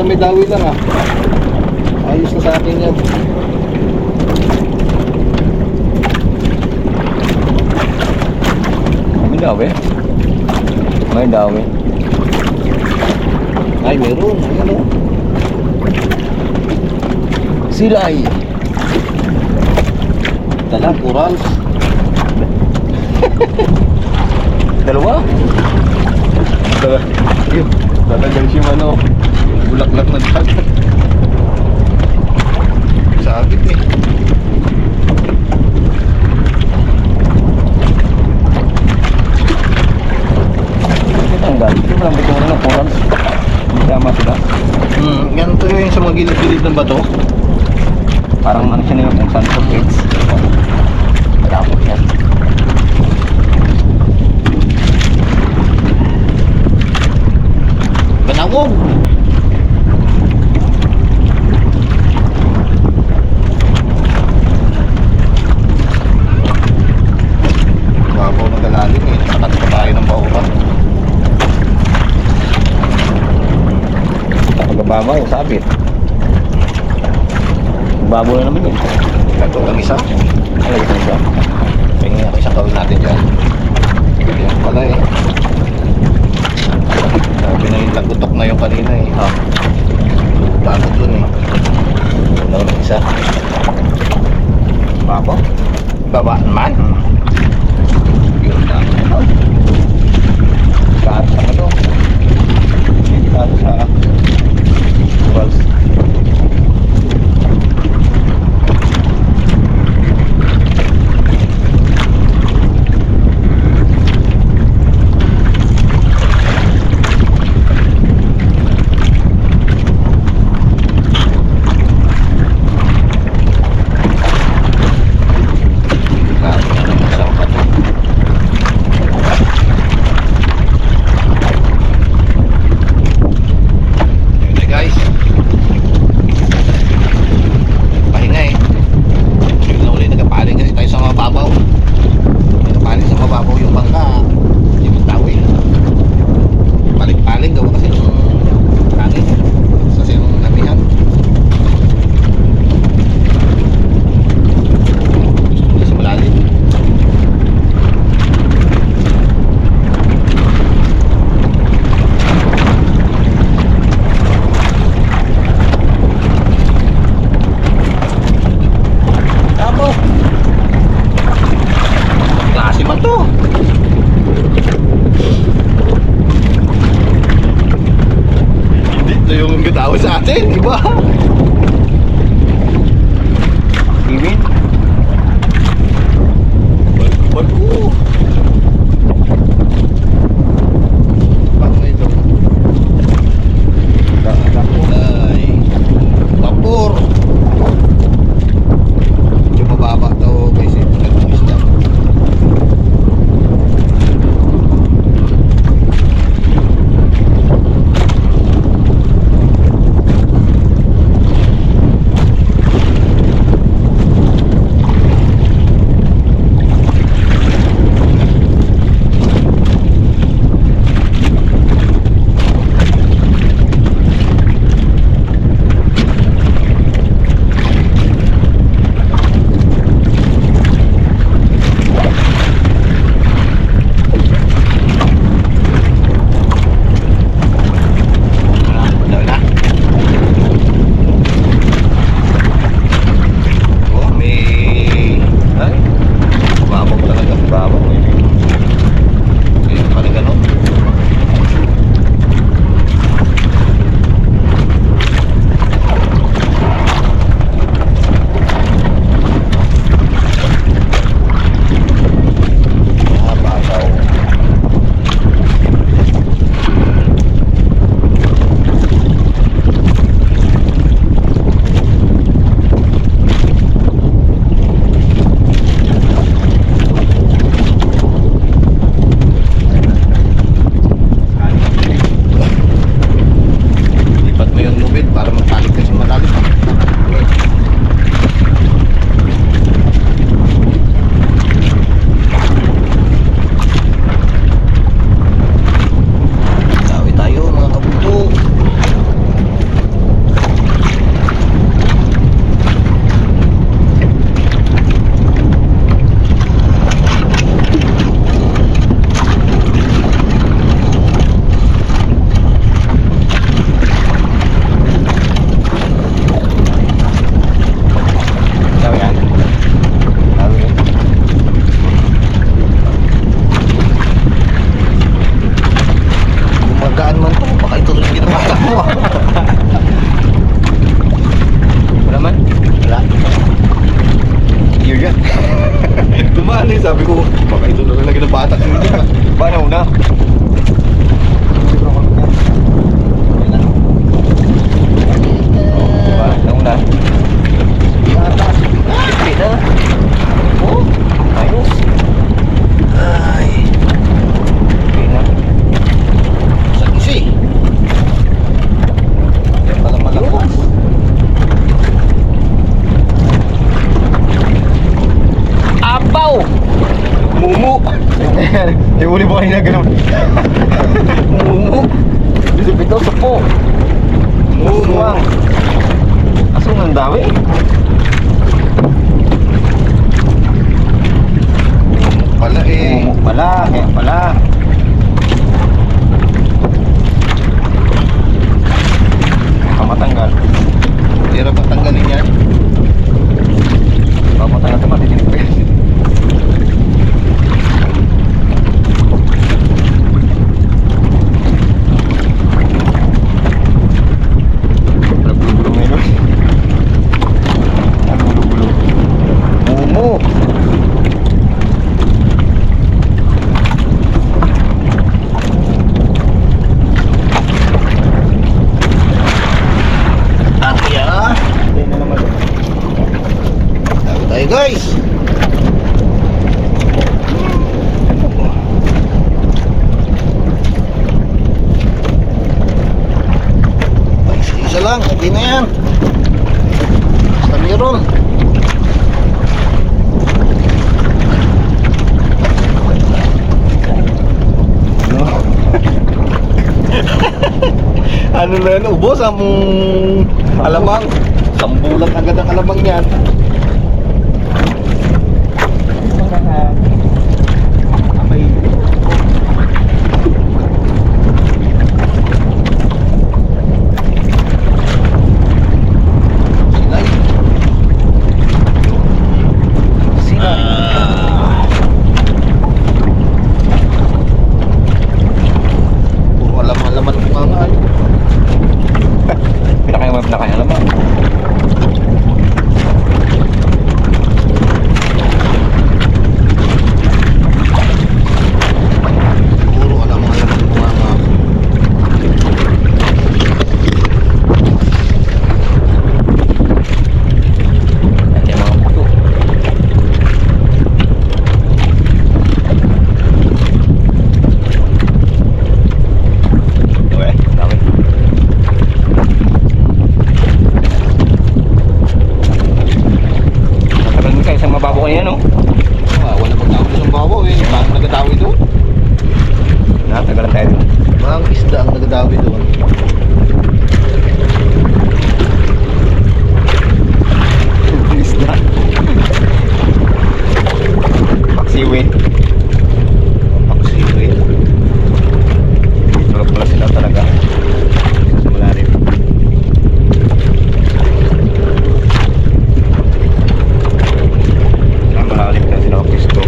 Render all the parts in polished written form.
may dawi lang ah. Ayos na sa akin yan. May dawi. May dawi. Ay, meron. Ayan o. Silay. Dala, corals. Dalawa? Yun. Talagang si Mano. Bulaklak na dagat. Sabit eh. Tanggal. Ito lang bito na ng corals. Hindi tama sila. Ganito yung sa mga gilid-gilid ng bato. Parang ano siya na yung sunset beds. Malapot yan. Banawog! Babaw na galalim eh. Nakakat pa tayo ng bauran. Pagkababaw, sabit. Babaw na naman yun. Ito lang isa. Alagay ko siya. Tingnan ako isang gawin natin dyan. Yan pala eh. Sabi na yung lagutok na yung kanina eh. Ha? Bago dun eh. Ano na isa? Babaw? Baba naman. Yun lang. Kaat sa ano? Kaat sa corals. Sa atin, di ba? Ibin? Bago. Bago ito. Ay. Vapor. Medyo mababa to guys eh. Nag-isda. Yung uli mo kanina ganun. Dito pito, supo. Suwang. Asong ang dami. Pala eh. Pala, kaya pala. Matanggal. Hirap ang tanggalin yan. Matanggal ito, matitinip ko yan. Nagulong-gulong ngayon. Nagulong-gulong. Mumu. Kaya, Hindi na naman. tayo tayo guys. Isa lang, hindi na yan. Basta meron. Ano na yan, ubos ang alamang. Sambulan agad ang alamang yan. Sinay. Puro alaman ko nga nga. Pinakaya alam mo. Puro alaman ko nga nga. Yan yung mga puto. Uwe, dami. Natagal mo kayo isang mababaw kayo, no? Wala magtawag sa babaw eh. Bakit nagadawi doon? Natagalan tayo doon. Mga isda ang nagadawi doon. Isda. Paksiwi. Paksiwi. Tulog pala sila talaga. Sa malalim. Sa malalim kasi sila pisto.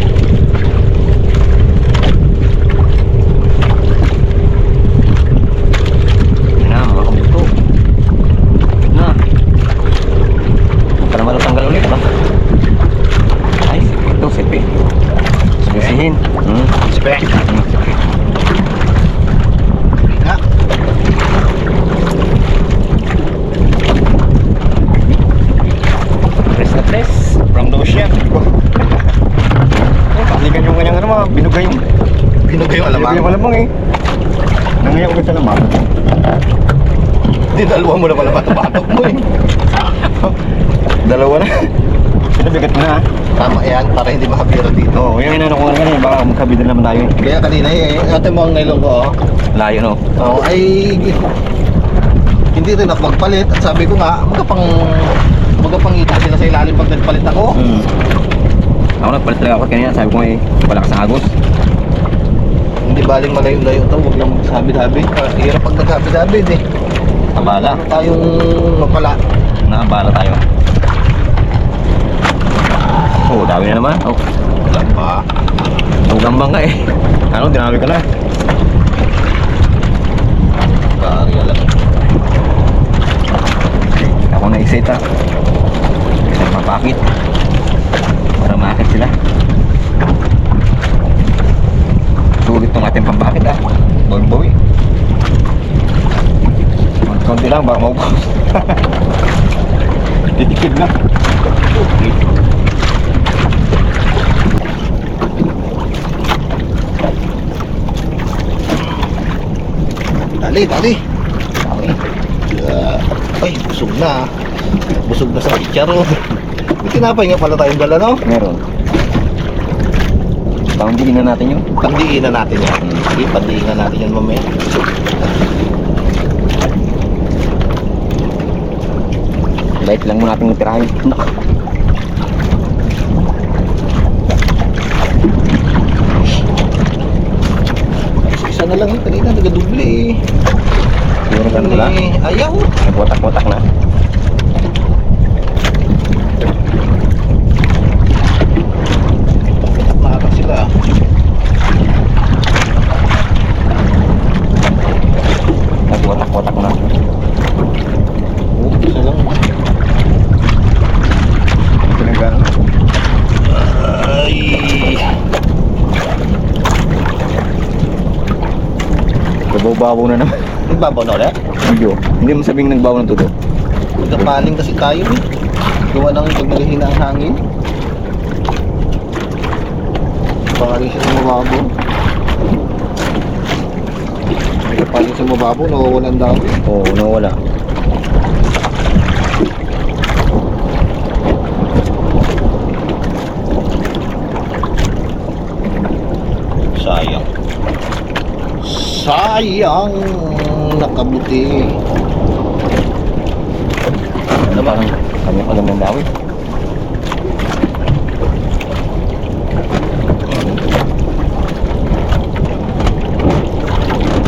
Yan na, mga kabuto. Kapit na. Para malatanggal ulit, ba? Ay, ito, sipi. Sibisihin. Spek. Sipi. Ha? Press na press from the ocean. Pasikan yung kanyang ano mga binugay yung Pinugay yung alamang. yung alamang eh. Nangayak ulit sa lamang. Hindi, dalawa mo na pala batok-batok mo eh. Dalawa na. Pinabigat mo na. Tama yan, para hindi makabira dito. Oo, yung inano ko nga kanina, baka magkabidal naman tayo eh. Kaya kanina eh, ate mo ang nailong ko oh. Layo no. Oh, ay hindi rin ako magpalit at sabi ko nga magapangita sila sa ilalim pag nagpalit ako. Ako nagpalit talaga ako kanina, sabi ko eh, wala ka sa agos. Hindi baling malayo-layo to, huwag lang magsabi-sabi. Hirap pag nagsabi-sabi eh. Abala. Ano tayong mapala. Naabala tayo. Oh, dami na naman. Oh, Wala pa. gambang ka eh. Ano, dinami ka na. Kaya lang. Ako na-excite ha. Isang mapakit. Para maakit sila. Sulit tong ating pambakit ha. Bawin-bawi. Konti lang, baka maubos. Titikid na. Dali, dali. Ay, busog na. Busog na sa picture oh. May tinapay nga pala tayong dala no? Meron. Pandiin na natin yun. Pandiin na natin yan. Sige, pandiin na natin yan mamaya. Light lang muna natin natirahin. Isa na lang eh, kanina nagaduble eh. Siguro ganun lang. Ayaw. Nagwatak-watak na. Nakata sila. Nagwatak-watak na. Isa lang. Pinagano. Ay. Nabaw-babaw na naman. Nagbabaw na ulit? Medyo. Hindi mo sabing nagbaw ng tudo. Nagkapaling kasi tayo eh. Gawa ng pag nalihina ang hangin. Pangaling siya sa mababaw. Nagkapaling sa mababaw, nawawalan daw eh. Oo, nawala. Sayang. Sayang nakabuti. Ano ba? Kami alam ng dawi.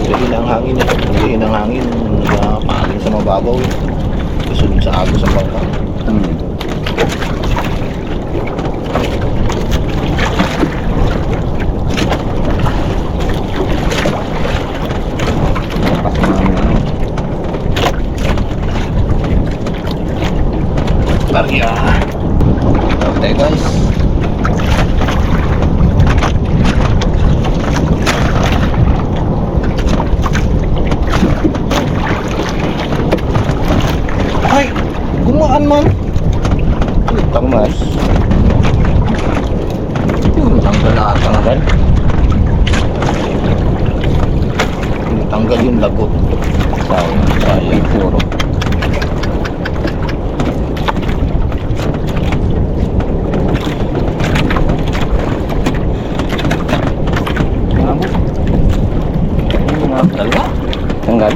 Gahin ang hangin eh. Gahin ang hangin. Nagkapaling sa mababaw eh. Kasunod sa agos ang bangka. Pasok namin ano. Barya. Okay guys. Ay! Gumaan man! Tangmas. Yun, tanggal lahat. Tanggal. Tanggal yung lagot. Sayang. Puro. Dalawa? Tanggal.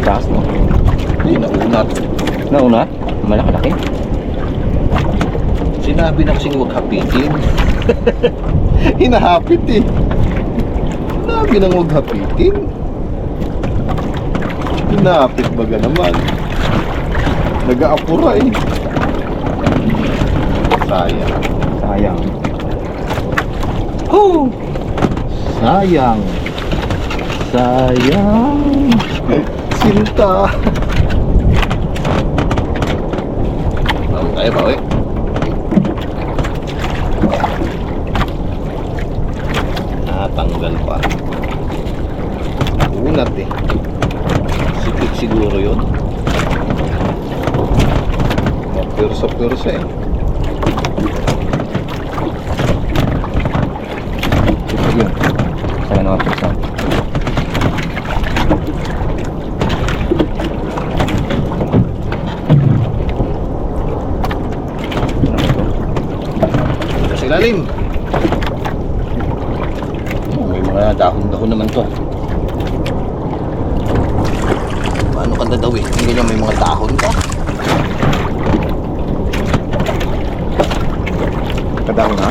Taas no. Hindi, naunat. Naunat. Malaki-laki. Sinabi na kasing huwag hapitin. Hinahapit eh. Sinabi nang huwag hapitin. Hinahapit baga naman. Nag-aapura eh. Sayang. Sayang. Oh! Sayang. Sayang. Sinta. Bawi tayo, bawi. Natanggal pa. Unat eh. Sipit siguro yun. Pursa-pursa eh. Ito yun. Sana naman pisa. Sa ilalim. May mga dahon-dahon naman to. Paano ka dadawin? Hindi ganyan may mga dahon ka. Kadahon na.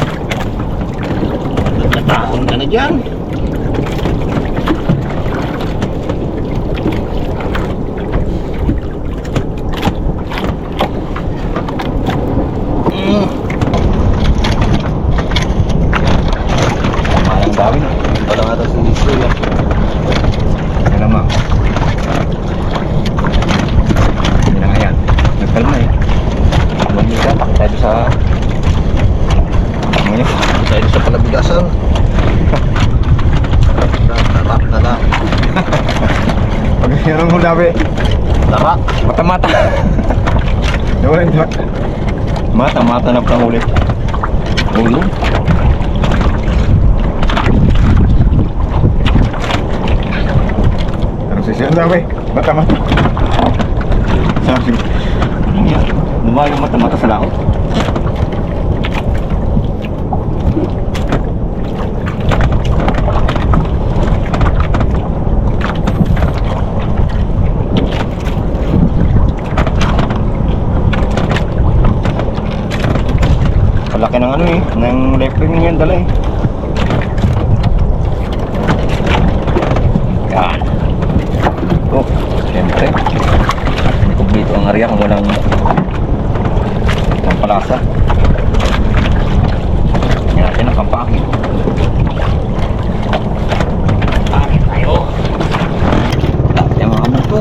Nagkatahon ka na dyan. Malang dawin. Wala nga daw si Kuya. Yan naman. Hindi na nga yan. Nagkalma eh. Lumita. Takot tayo sa... Ano yun? Tayo sa palabigasan. Tarak na lang. Pag yan ang dawi. Tarak. Mata-mata. Nawala yun. Mata-mata na pang ulit. Ulo. Ano sisiyan dawi? Mata-mata. Sabi. Yan. Lumayo yung mata-mata sa laot. Palaki ng ano eh, ng left ring niyan dala eh. Yan. Oh, siyempre. Hindi kumplito ang area kung walang palasa. Yan natin ang kampakit. Pakit tayo. Pakit yung mga multo.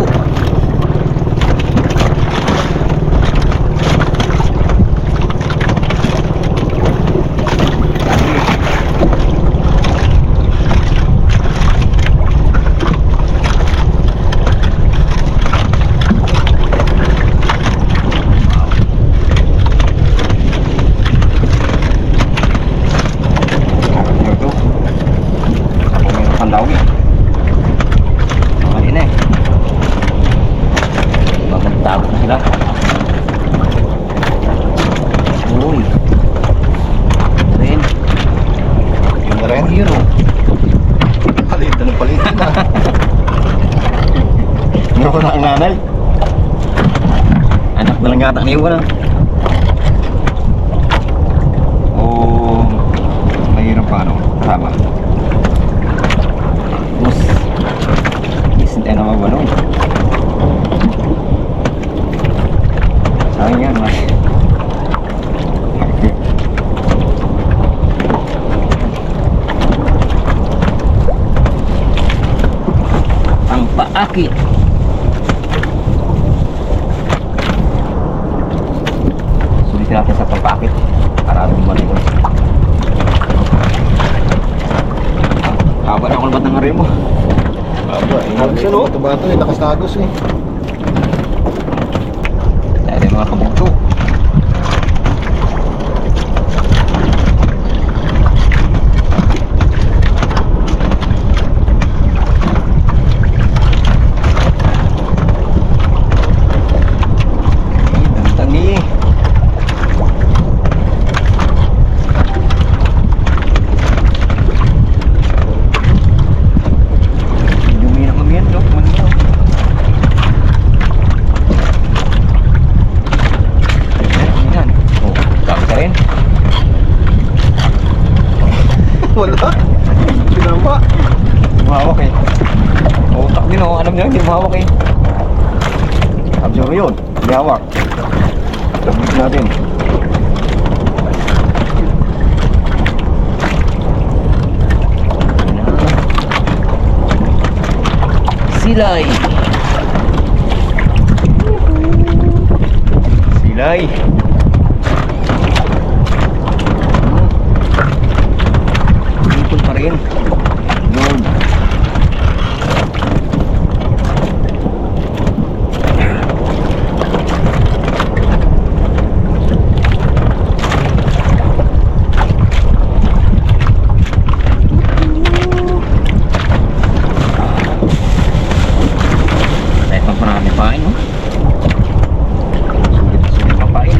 Ako na ang nanay. Anak na lang yata ang iwan. O mahirap pa ano? Tama. Bus. Isn't na mabano. Sayang yan, mas. Ang paakit. Sulitin natin sa pagpakit para bumalik ko. Haba na ako naman ng aray mo. Aba, Halos yun, oh. ito ba ito eh, nakastagos eh. Dahil mga kabugto. Tangi. Dumi na kami yan, no? Manila. Yan. Oh, dami ka rin. Wala. Pinama. Mahawak eh. Utak din oh, alam niya hindi mahawak eh. Absorb yun, hindi hawak. Tabit natin. Silay. Silay. Ipon pa rin. Yun. Kahit pang marami pain, no? Sulit pang pain.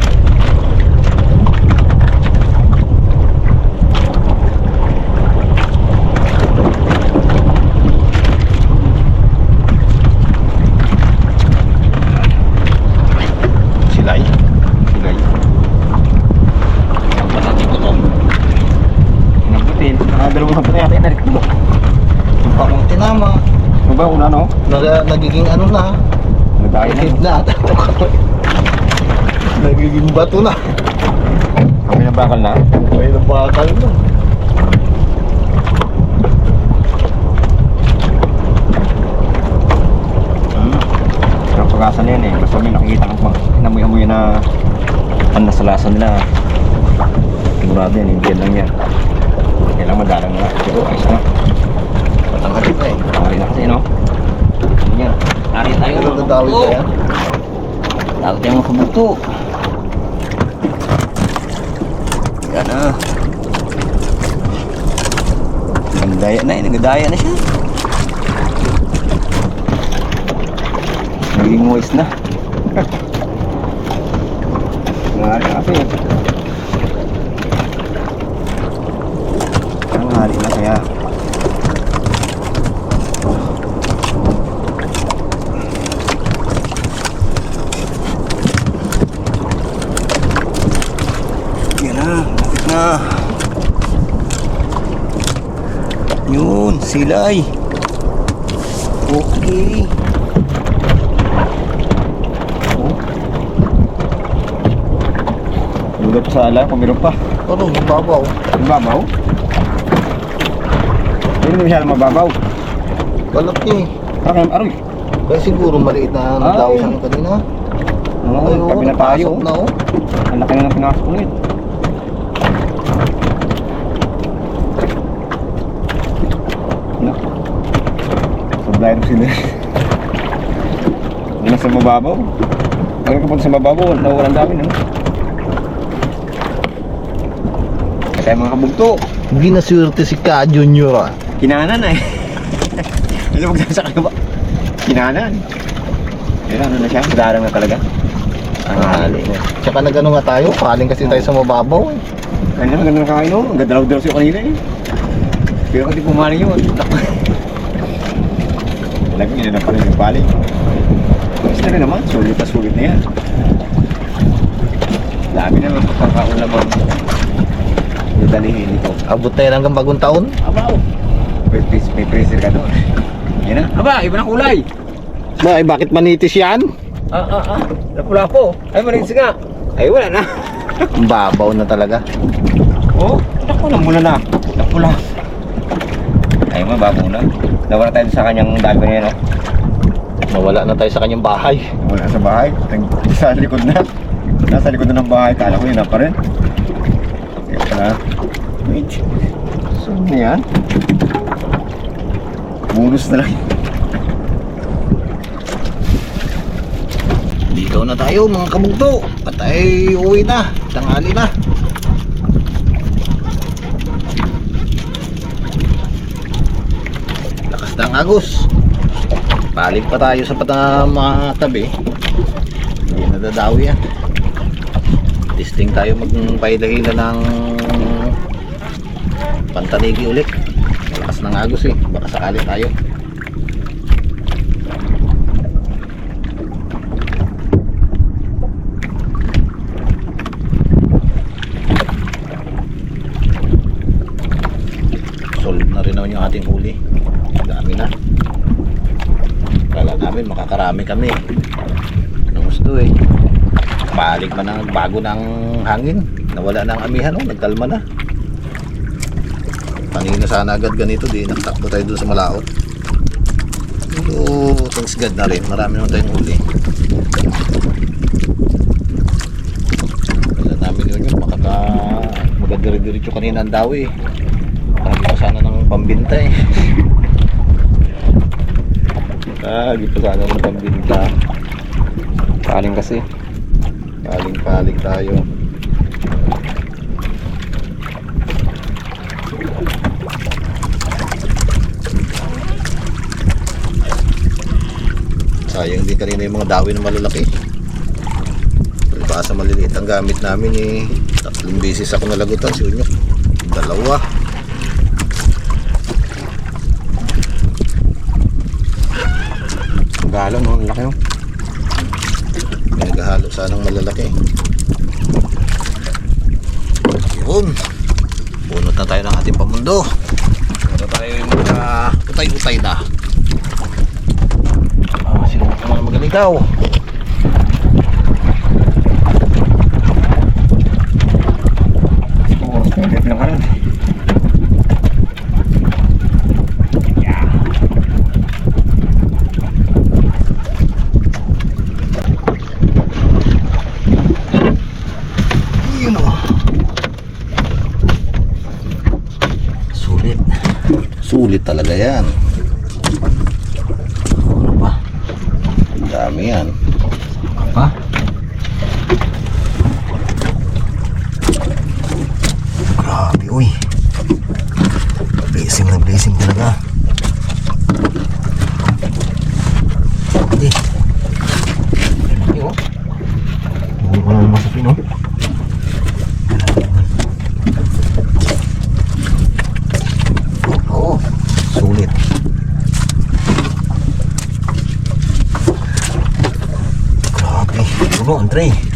Silay. Silay. Ang patati ko to. Nabutin. Nakadalawang hapon na yata inarik mo. Bakong tinama. Ano ba kung ano? Nagiging ano na. Nagdaya na. Hit na. Nagiging bato na. Kami na bakal na. May nabakal na. Pero pag-asa na yan eh. Basta may nakikita kang inamoy-amoy na ang nasalasan nila. Sigurado yan, hindi yan lang yan. Kailangan madalang na. Siguro ayos na. Matanghalit na eh. Tawari na kasi no. Yan. Tari tayo. Ano dadawit na yan? Tawag tayo mga kabugto. Yan ah. Nagdaya na eh. Nagdaya na siya. Naging moist na. Tanghali na kasi. Tanghali na kaya. Yan na, lapit na. Yun, silay. Okay. Lugat sa ala, kung meron pa. Ano, mababaw. Mababaw? Hindi masyadong mababaw. Balat niya eh. Parang aroy. Kaya siguro maliit na Ay. daw siya kanina. Oo, Ay, oo, tabi na tayo. napasok na oh. Ang laki na ng pinasok ulit. Sablayan sila. Hindi na sa mababaw. Pag kapunta sa mababaw, nawawalan dami no? Kaya tayo mga kabugto. Hindi na swerte si Ka Junior ah. Kinanan eh. Ano magsasaka ba? Kinanan. Pero ano na siya? Darang na talaga. Ang hali na. Tsaka nag-ano nga tayo, kaling kasi tayo sa mababaw eh. Kanya na ganda na kain no? Ang gandalaw-dalaw siya kanina eh. Pero hindi pumaling yun. Alam ko yun na pala yung paling. Mas na rin naman, sulit na sulit na yan. Dami naman pagkakaulam ang dalihin ito. Abot na yan hanggang bagong taon. Abaw! May freezer ka doon. Yan na. Aba, iba na kulay. Ba, bakit manitis yan? Lapu-lapo. Ay, manitis nga. Ay, wala na. Ang babaw na talaga. Oh, naku, namula na. Napula. Ay, mababaw na. Nawala tayo sa kanyang dami na yan, oh. Nawala na tayo sa kanyang bahay. Wala sa bahay. Sa likod na. Nasa likod na ng bahay. Kala ko yun na pa rin. Ito na. Wait. So, ano yan? Bonus na lang. Dito na tayo mga kabugto. At ay uwi na. Tanghali na. Lakas ng agos. Balik pa tayo sa mga tabi. Hindi nadadawi yan. Testing tayo magpahila-hila ng pantanigi ulit. Malakas ng agos eh. Baka sakali tayo. Solve na rin naman yung ating huli. Dami na. Kala namin makakarami kami. Anong gusto eh. Balik man ang bago ng hangin. Nawala na ang amihan, oh, nagkalma na. Kanina sana agad ganito, di nagtakbo tayo dun sa malaot. So, thanks God na rin. Marami naman tayong huli. Kala namin yun yung magandiri-diritso kanina ang dawi. Marami pa sana ng pambinta eh. Di pa sana ng pambinta. Kaling kasi. Paling tayo. Sayang din kanina yung mga dawi na malalaki. Basta maliliit ang gamit namin eh. 3 beses ako nalagutan si Unyok. 2. Galon, no? Ang laki, no? Naghahalo sanang malalaki. Yun. Bunot na tayo ng ating pamundo. Ito tayo yung mga utay-utay na. Sino mga magaligaw? Oras na, hindi pinakalan. Sulit talaga yan. Ano pa? Ang dami yan. Pa? Grabe, uy. Blazing na blazing talaga. Hindi. Ano, oh. Huwag ko naman masapin, oh. puno ang tray.